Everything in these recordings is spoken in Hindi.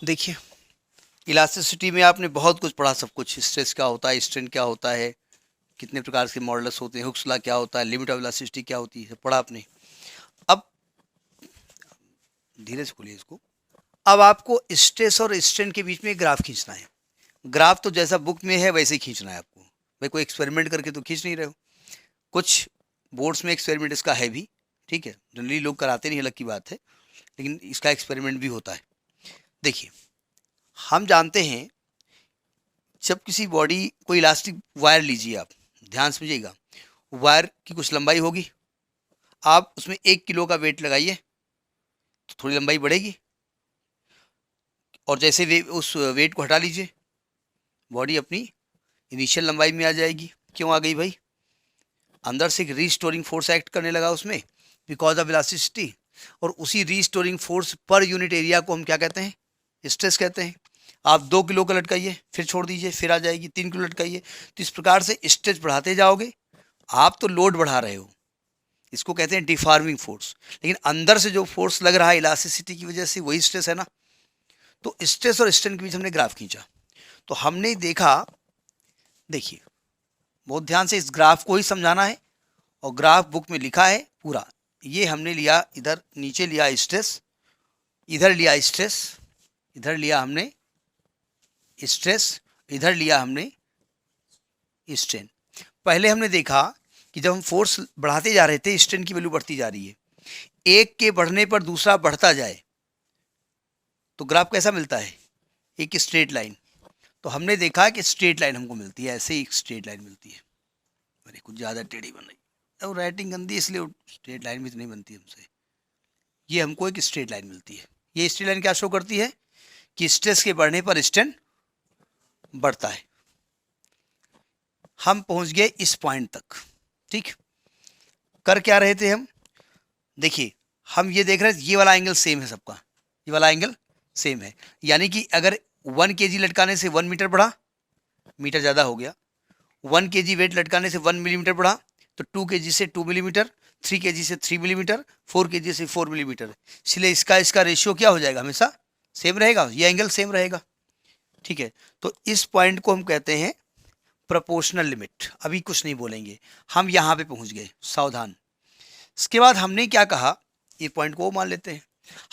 देखिए, इलास्टिसिटी में आपने बहुत कुछ पढ़ा, सब कुछ, स्ट्रेस क्या होता है, स्ट्रेन क्या होता है, कितने प्रकार के मॉडल्स होते हैं, हुक्स लॉ क्या होता है, लिमिट ऑफ इलास्टिसिटी क्या होती है, पढ़ा आपने। अब धीरे से खोलिए इसको। अब आपको स्ट्रेस और स्ट्रेन के बीच में एक ग्राफ खींचना है। ग्राफ तो जैसा बुक में है वैसे ही खींचना है आपको। भाई कोई एक्सपेरिमेंट करके तो खींच नहीं रहे हो। कुछ बोर्ड्स में एक्सपेरिमेंट इसका है भी, ठीक है, जनरली लोग कराते नहीं, अलग की बात है, लेकिन इसका एक्सपेरिमेंट भी होता है। देखिए, हम जानते हैं जब किसी बॉडी को इलास्टिक वायर लीजिए, आप ध्यान समझिएगा, वायर की कुछ लंबाई होगी, आप उसमें 1 किलो का वेट लगाइए तो थोड़ी लंबाई बढ़ेगी, और जैसे उस वेट को हटा लीजिए, बॉडी अपनी इनिशियल लंबाई में आ जाएगी। क्यों आ गई भाई? अंदर से एक रीस्टोरिंग फोर्स एक्ट करने लगा उसमें, बिकॉज ऑफ इलास्टिसिटी। और उसी restoring force per unit area को हम क्या कहते हैं? स्ट्रेस कहते हैं। आप 2 किलो का लटकाइए, फिर छोड़ दीजिए, फिर आ जाएगी, 3 किलो लटकाइए, तो इस प्रकार से स्ट्रेस बढ़ाते जाओगे। आप तो लोड बढ़ा रहे हो, इसको कहते हैं डिफॉर्मिंग फोर्स, लेकिन अंदर से जो फोर्स लग रहा है इलास्टिसिटी की वजह से, वही स्ट्रेस है ना। तो स्ट्रेस और स्ट्रेन के बीच हमने ग्राफ खींचा, तो हमने देखा, देखिए बहुत ध्यान से इस ग्राफ को ही समझाना है, और ग्राफ बुक में लिखा है पूरा। ये हमने लिया, इधर नीचे लिया स्ट्रेस, इधर लिया स्ट्रेस, इधर लिया हमने स्ट्रेस, इधर लिया हमने स्ट्रेन। पहले हमने देखा कि जब हम फोर्स बढ़ाते जा रहे थे, स्ट्रेन की वैल्यू बढ़ती जा रही है, एक के बढ़ने पर दूसरा बढ़ता जाए तो ग्राफ कैसा मिलता है? एक स्ट्रेट लाइन। तो हमने देखा कि स्ट्रेट लाइन हमको मिलती है, ऐसे ही एक स्ट्रेट लाइन मिलती है। अरे कुछ ज़्यादा टेढ़ी बन रही है, और राइटिंग गंदी इसलिए स्ट्रेट लाइन भी तो नहीं बनती हमसे। ये हमको एक स्ट्रेट लाइन मिलती है। ये स्ट्रेट लाइन क्या शो करती है? कि स्ट्रेस के बढ़ने पर स्ट्रेन बढ़ता है। हम पहुंच गए इस पॉइंट तक, ठीक। कर क्या रहे थे हम? देखिए, हम ये देख रहे हैं, ये वाला एंगल सेम है सबका, ये वाला एंगल सेम है, यानी कि अगर 1 kg लटकाने से 1 मीटर बढ़ा, मीटर ज़्यादा हो गया, 1 kg वेट लटकाने से 1 मिलीमीटर बढ़ा, तो 2 kg से 2 मिलीमीटर, 3 kg से 3 मिलीमीटर, 4 kg से 4 मिलीमीटर। इसलिए इसका इसका रेशियो क्या हो जाएगा? हमेशा सेम रहेगा, ये एंगल सेम रहेगा, ठीक है। तो इस पॉइंट को हम कहते हैं प्रोपोर्शनल लिमिट। अभी कुछ नहीं बोलेंगे, हम यहाँ पे पहुँच गए, सावधान। इसके बाद हमने क्या कहा, ये पॉइंट को मान लेते हैं।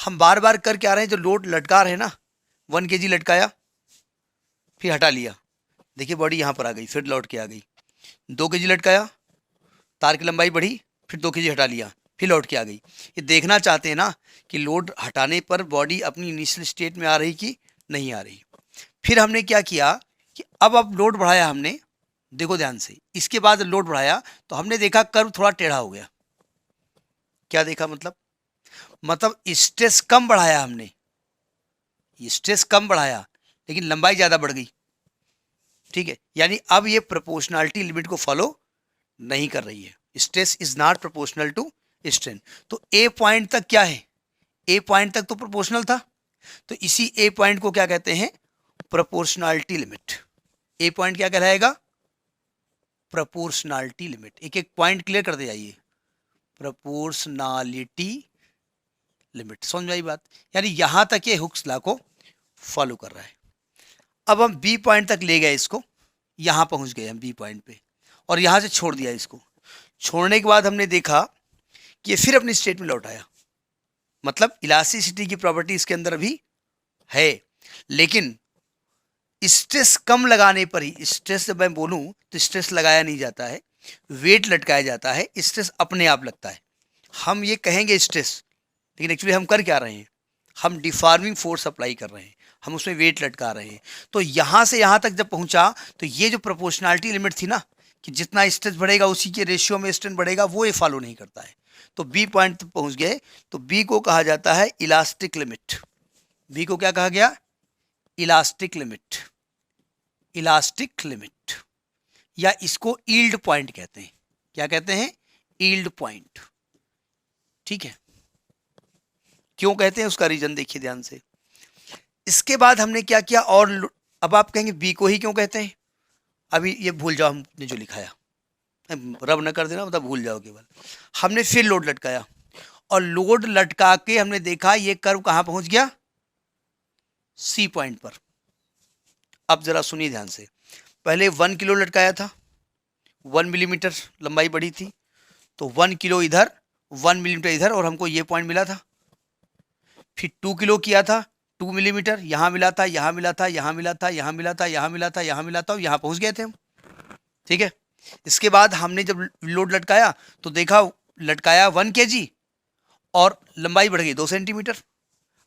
हम बार बार कर क्या रहे हैं, जो लोड लटका रहे हैं ना, 1 kg लटकाया, फिर हटा लिया, देखिए बॉडी यहाँ पर आ गई, फिर लौट के आ गई। 2 kg लटकाया, तार की लंबाई बढ़ी, फिर 2 kg हटा लिया, फिर लौट के आ गई। ये देखना चाहते हैं ना कि लोड हटाने पर बॉडी अपनी इनिशियल स्टेट में आ रही कि नहीं आ रही। फिर हमने क्या किया कि अब लोड बढ़ाया हमने, देखो ध्यान से, इसके बाद लोड बढ़ाया तो हमने देखा कर्व थोड़ा टेढ़ा हो गया। क्या देखा? मतलब स्ट्रेस कम बढ़ाया हमने, स्ट्रेस कम बढ़ाया, लेकिन लंबाई ज्यादा बढ़ गई, ठीक है। यानी अब ये प्रोपोर्शनैलिटी लिमिट को फॉलो नहीं कर रही है। Stress is not proportional to strain. तो ए पॉइंट तक क्या है? ए पॉइंट तक तो प्रोपोर्शनल था, तो इसी ए पॉइंट को क्या कहते हैं? Proportionality limit. ए पॉइंट क्या कहलाएगा? Proportionality limit. एक एक पॉइंट क्लियर करते जाइए। प्रोपोर्शनैलिटी लिमिट, समझ में आई बात? यानी यहां तक ये हुक्स लॉ को फॉलो कर रहा है। अब हम बी पॉइंट तक ले गए इसको, यहां पहुंच गए हम बी पॉइंट पे, और यहां से छोड़ दिया इसको। छोड़ने के बाद हमने देखा कि ये फिर अपनी स्टेट में लौट आया। मतलब इलास्टिसिटी की प्रॉपर्टी इसके अंदर भी है, लेकिन स्ट्रेस कम लगाने पर ही, स्ट्रेस जब मैं बोलूं तो स्ट्रेस लगाया नहीं जाता है, वेट लटकाया जाता है, स्ट्रेस अपने आप लगता है। हम ये कहेंगे स्ट्रेस, लेकिन एक्चुअली हम कर क्या रहे हैं? हम डिफॉर्मिंग फोर्स अप्लाई कर रहे हैं, हम उसमें वेट लटका रहे हैं। तो यहां से यहां तक जब पहुंचा, तो ये जो प्रोपोर्शनैलिटी लिमिट थी ना, कि जितना स्ट्रेस बढ़ेगा उसी के रेशियो में स्ट्रेन बढ़ेगा, वो ये फॉलो नहीं करता है। तो बी पॉइंट तक पहुंच गए, तो बी को कहा जाता है इलास्टिक लिमिट। बी को क्या कहा गया? Elastic limit. इलास्टिक लिमिट, या इसको यील्ड पॉइंट कहते हैं। क्या कहते हैं? यील्ड पॉइंट, ठीक है। क्यों कहते हैं उसका रीजन देखिए ध्यान से। इसके बाद हमने क्या किया, और अब आप कहेंगे बी को ही क्यों कहते हैं? अभी ये भूल जाओ हमने जो लिखाया, रब न कर देना, मतलब भूल जाओ केवल। हमने फिर लोड लटकाया, और लोड लटका के हमने देखा ये कर्व कहां पहुंच गया? सी पॉइंट पर। अब जरा सुनिए ध्यान से, पहले 1 किलो लटकाया था, 1 मिलीमीटर लंबाई बढ़ी थी, तो 1 किलो इधर, 1 मिलीमीटर इधर, और हमको ये पॉइंट मिला था। फिर 2 किलो किया था, 2 मिलीमीटर, यहाँ मिला था, यहाँ मिला था, यहाँ मिला था, यहाँ मिला था, यहाँ मिला था, यहाँ मिला था, और यहाँ पहुँच गए थे हम। ठीक है, इसके बाद हमने जब लोड लटकाया तो देखा लटकाया 1 kg और लंबाई बढ़ गई 2 सेंटीमीटर।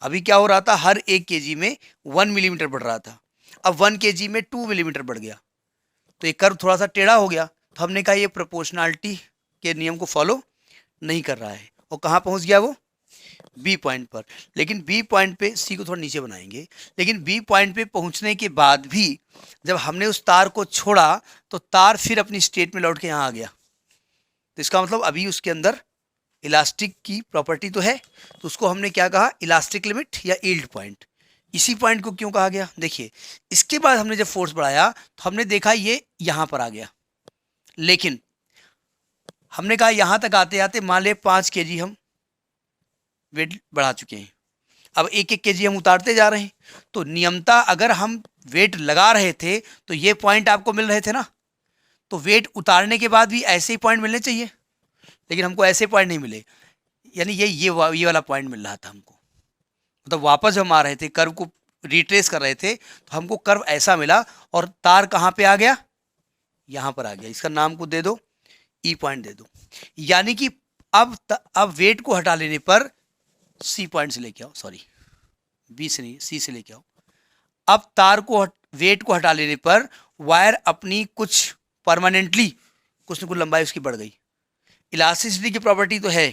अभी क्या हो रहा था, हर 1 kg में 1 मिलीमीटर बढ़ रहा था। अब 1 kg में 2 मिलीमीटर बढ़ गया, तो ये कर्व थोड़ा सा टेढ़ा हो गया। तो हमने कहा ये प्रोपोर्शनैलिटी के नियम को फॉलो नहीं कर रहा है, और कहाँ पहुंच गया वो, बी पॉइंट पर। लेकिन बी पॉइंट पे, सी को थोड़ा नीचे बनाएंगे, लेकिन बी पॉइंट पे पहुंचने के बाद भी जब हमने उस तार को छोड़ा तो तार फिर अपनी स्टेट में लौट के यहाँ आ गया। तो इसका मतलब अभी उसके अंदर इलास्टिक की प्रॉपर्टी तो है, तो उसको हमने क्या कहा, इलास्टिक लिमिट या यील्ड पॉइंट। इसी पॉइंट को क्यों कहा गया, देखिए इसके बाद हमने जब फोर्स बढ़ाया तो हमने देखा ये यहाँ पर आ गया, लेकिन हमने कहा यहाँ तक आते आते मान ले 5 kg हम वेट बढ़ा चुके हैं, अब 1-1 kg हम उतारते जा रहे हैं। तो नियमता अगर हम वेट लगा रहे थे तो ये पॉइंट आपको मिल रहे थे ना, तो वेट उतारने के बाद भी ऐसे ही पॉइंट मिलने चाहिए, लेकिन हमको ऐसे पॉइंट नहीं मिले। यानी ये वाला पॉइंट मिल रहा था हमको, मतलब वापस जब हम आ रहे थे कर्व को रिट्रेस कर रहे थे तो हमको कर्व ऐसा मिला, और तार कहाँ पे आ गया, यहाँ पर आ गया। इसका नाम को दे दो ई पॉइंट दे दो। यानी कि अब वेट को हटा लेने पर, सी पॉइंट से लेके आओ, सॉरी बी से नहीं, सी से लेके आओ। अब तार को वेट को हटा लेने पर वायर अपनी कुछ परमानेंटली कुछ न कुछ लंबाई उसकी बढ़ गई। इलास्टिसिटी की प्रॉपर्टी तो है,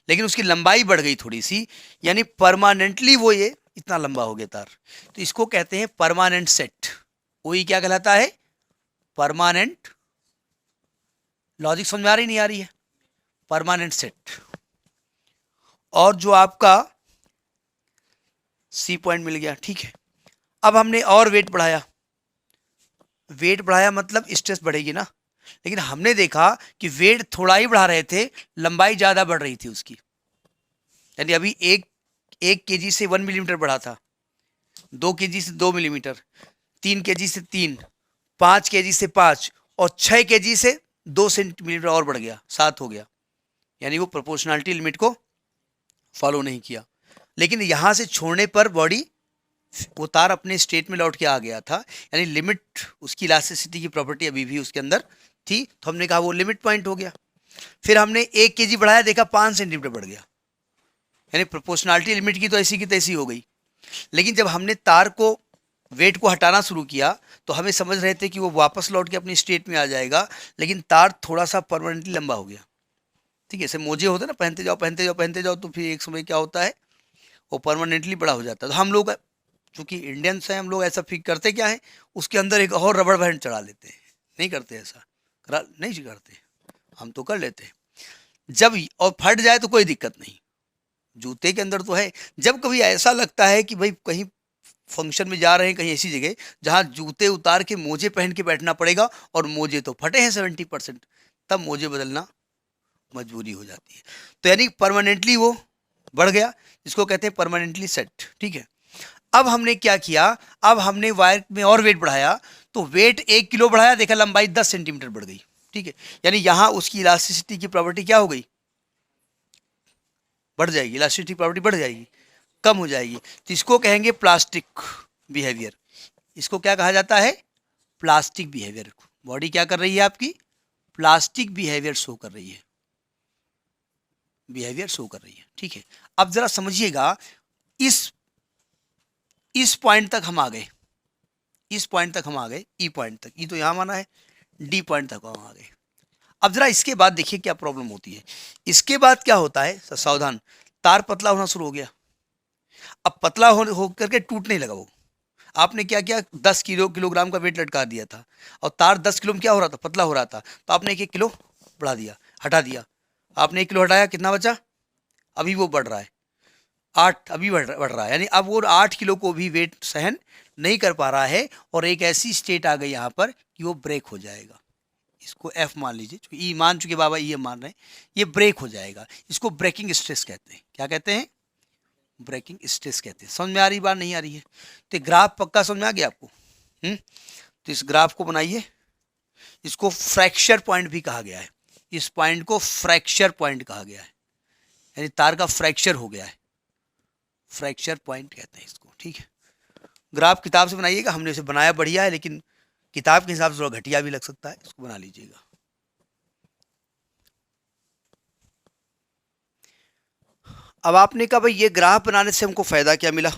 लेकिन उसकी लंबाई बढ़ गई थोड़ी सी, यानी परमानेंटली वो ये इतना लंबा हो गया तार। तो इसको कहते हैं परमानेंट सेट। वही क्या कहलाता है, परमानेंट। लॉजिक समझ में आ रही नहीं आ रही है, परमानेंट सेट। और जो आपका सी पॉइंट मिल गया, ठीक है। अब हमने और वेट बढ़ाया, वेट बढ़ाया मतलब स्ट्रेस बढ़ेगी ना, लेकिन हमने देखा कि वेट थोड़ा ही बढ़ा रहे थे, लंबाई ज़्यादा बढ़ रही थी उसकी। यानी अभी एक केजी से 1 मिलीमीटर बढ़ा था, 2 केजी से 2 मिलीमीटर, 3 केजी से 3, 5 केजी से 5, और 6 केजी से 2 सेंटीमीटर और बढ़ गया, 7 हो गया। यानी वो प्रोपोर्शनैलिटी लिमिट को फॉलो नहीं किया। लेकिन यहाँ से छोड़ने पर बॉडी, वो तार अपने स्टेट में लौट के आ गया था, यानी लिमिट, उसकी इलास्टिसिटी की प्रॉपर्टी अभी भी उसके अंदर थी, तो हमने कहा वो लिमिट पॉइंट हो गया। फिर हमने 1 केजी बढ़ाया, देखा 5 सेंटीमीटर बढ़ गया, यानी प्रोपोर्शनैलिटी लिमिट की तो ऐसी की तैसी हो गई। लेकिन जब हमने तार को, वेट को हटाना शुरू किया तो हमें समझ रहे थे कि वो वापस लौट के अपनी स्टेट में आ जाएगा, लेकिन तार थोड़ा सा परमानेंटली लंबा हो गया। ठीक है, ऐसे मोजे होते हैं ना, पहनते जाओ पहनते जाओ पहनते जाओ, तो फिर एक समय क्या होता है, वो परमानेंटली बड़ा हो जाता है। तो हम लोग चूंकि इंडियंस हैं, हम लोग ऐसा फिक्स करते क्या है, उसके अंदर एक और रबड़ बैंड चढ़ा लेते हैं। नहीं करते ऐसा, नहीं करते, हम तो कर लेते हैं। जब और फट जाए तो कोई दिक्कत नहीं, जूते के अंदर तो है। जब कभी ऐसा लगता है कि भाई कहीं फंक्शन में जा रहे हैं, कहीं ऐसी जगह जहाँ जूते उतार के मोजे पहन के बैठना पड़ेगा, और मोजे तो फटे हैं 70%, तब मोजे बदलना मजबूरी हो जाती है। तो यानी परमानेंटली वो बढ़ गया, जिसको कहते हैं परमानेंटली सेट। ठीक है, अब हमने क्या किया, अब हमने वायर में और वेट बढ़ाया, तो वेट 1 किलो बढ़ाया, देखा लंबाई 10 सेंटीमीटर बढ़ गई। ठीक है, यानी यहाँ उसकी इलास्टिसिटी की प्रॉपर्टी क्या हो गई, बढ़ जाएगी, इलास्टिसिटी प्रॉपर्टी बढ़ जाएगी, कम हो जाएगी। तो इसको कहेंगे प्लास्टिक बिहेवियर। इसको क्या कहा जाता है, प्लास्टिक बिहेवियर। बॉडी क्या कर रही है आपकी, प्लास्टिक बिहेवियर शो कर रही है, बिहेवियर शो कर रही है। ठीक है, अब जरा समझिएगा, इस पॉइंट तक हम आ गए, इस पॉइंट तक हम आ गए, ई पॉइंट तक, ई तो यहाँ माना है, डी पॉइंट तक हम आ गए। अब जरा इसके बाद देखिए क्या प्रॉब्लम होती है। इसके बाद क्या होता है, सावधान, तार पतला होना शुरू हो गया। अब पतला हो करके टूटने लगा वो। आपने क्या किया, 10 किलोग्राम का वेट लटका दिया था, और तार 10 किलो में क्या हो रहा था, पतला हो रहा था, तो आपने 1-1 किलो बढ़ा दिया, हटा दिया। आपने 1 किलो हटाया, कितना बचा, अभी वो बढ़ रहा है 8, अभी बढ़ रहा है, यानी अब वो 8 किलो को भी वेट सहन नहीं कर पा रहा है, और एक ऐसी स्टेट आ गई यहाँ पर कि वो ब्रेक हो जाएगा। इसको एफ मान लीजिए, ई मान चुके बाबा, ये मान रहे हैं, ये ब्रेक हो जाएगा। इसको ब्रेकिंग स्ट्रेस कहते हैं। क्या कहते हैं, ब्रेकिंग स्ट्रेस कहते हैं। समझ में आ रही बात, नहीं आ रही है? तो ग्राफ पक्का समझ में आ गया आपको? तो इस ग्राफ को बनाइए, इसको फ्रैक्चर पॉइंट भी कहा गया है। इस पॉइंट को फ्रैक्चर पॉइंट कहा गया है, यानी तार का फ्रैक्चर हो गया है, फ्रैक्चर पॉइंट कहते हैं इसको। ठीक है, ग्राफ किताब से बनाइएगा, हमने इसे बनाया बढ़िया है, लेकिन किताब के हिसाब से थोड़ा घटिया भी लग सकता है, इसको बना लीजिएगा। अब आपने कहा भाई ये ग्राफ बनाने से हमको फायदा क्या मिला?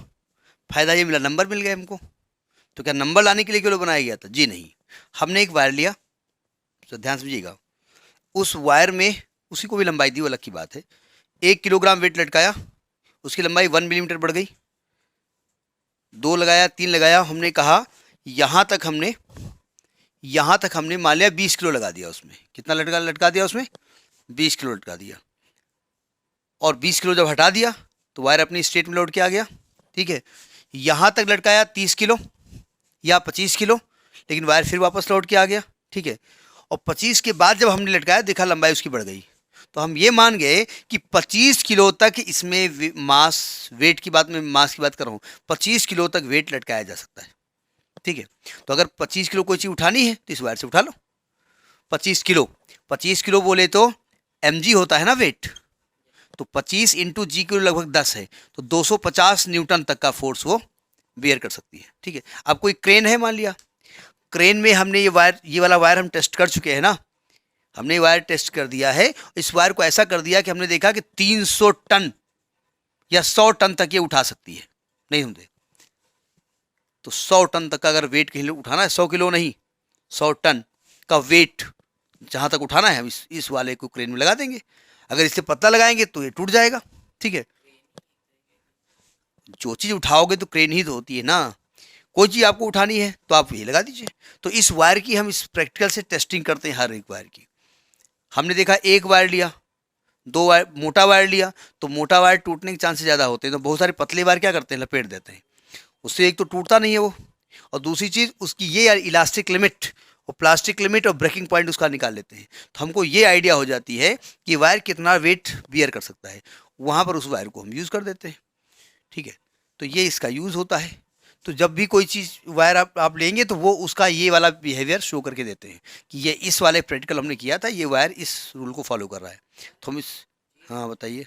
फायदा ये मिला, नंबर मिल गए हमको। तो क्या नंबर लाने के लिए केवल बनाया गया था? जी नहीं, हमने एक वायर लिया, तो ध्यान समझिएगा, उस वायर में उसी को भी लंबाई दी, वो अलग की बात है। 1 किलोग्राम वेट लटकाया, उसकी लंबाई 1 मिलीमीटर बढ़ गई, 2 लगाया, 3 लगाया, हमने कहा यहाँ तक हमने मान लिया 20 किलो लगा दिया उसमें। कितना लटका दिया उसमें? 20 किलो लटका दिया। और 20 किलो जब हटा दिया तो वायर अपनी स्टेट में लौट के आ गया। ठीक है, यहाँ तक लटकाया 30 किलो या 25 किलो, लेकिन वायर फिर वापस लौट के आ गया। ठीक है, और 25 के बाद जब हमने लटकाया, देखा लंबाई उसकी बढ़ गई, तो हम ये मान गए कि 25 किलो तक इसमें मास, वेट की बात, मैं मास की बात कर रहा हूँ, 25 किलो तक वेट लटकाया जा सकता है। ठीक है, तो अगर 25 किलो कोई चीज़ उठानी है तो इस वायर से उठा लो। 25 किलो बोले तो mg होता है ना वेट, तो 25 इंटू जी किलो लगभग 10 है, तो 250 न्यूटन तक का फोर्स वो बेयर कर सकती है। ठीक है, अब कोई क्रेन है, मान लिया क्रेन में हमने ये वाला वायर हम टेस्ट कर चुके हैं ना, हमने वायर टेस्ट कर दिया है। इस वायर को ऐसा कर दिया कि हमने देखा कि 300 टन या 100 टन तक ये उठा सकती है, नहीं समझे? तो 100 टन तक का अगर वेट कहीं उठाना है, 100 किलो नहीं, 100 टन का वेट जहाँ तक उठाना है, हम इस वाले को क्रेन में लगा देंगे। अगर इससे पतला लगाएंगे तो ये टूट जाएगा। ठीक है, जो चीज़ उठाओगे तो क्रेन ही तो होती है ना, कोई चीज़ आपको उठानी है तो आप ये लगा दीजिए। तो इस वायर की हम इस प्रैक्टिकल से टेस्टिंग करते हैं, हर एक वायर की। हमने देखा एक वायर लिया, 2 वायर, मोटा वायर लिया, तो मोटा वायर टूटने के चांसेस ज़्यादा होते हैं, तो बहुत सारे पतले वायर क्या करते हैं, लपेट देते हैं, उससे एक तो टूटता नहीं है वो, और दूसरी चीज़ उसकी ये इलास्टिक लिमिट और प्लास्टिक लिमिट और ब्रेकिंग पॉइंट उसका निकाल लेते हैं, तो हमको ये आइडिया हो जाती है कि वायर कितना वेट बियर कर सकता है, वहाँ पर उस वायर को हम यूज़ कर देते हैं। ठीक है, तो ये इसका यूज़ होता है। तो जब भी कोई चीज़ वायर आप लेंगे तो वो उसका ये वाला बिहेवियर शो करके देते हैं कि ये इस वाले प्रैक्टिकल हमने किया था, ये वायर इस रूल को फॉलो कर रहा है। तो हम इस, हाँ बताइए।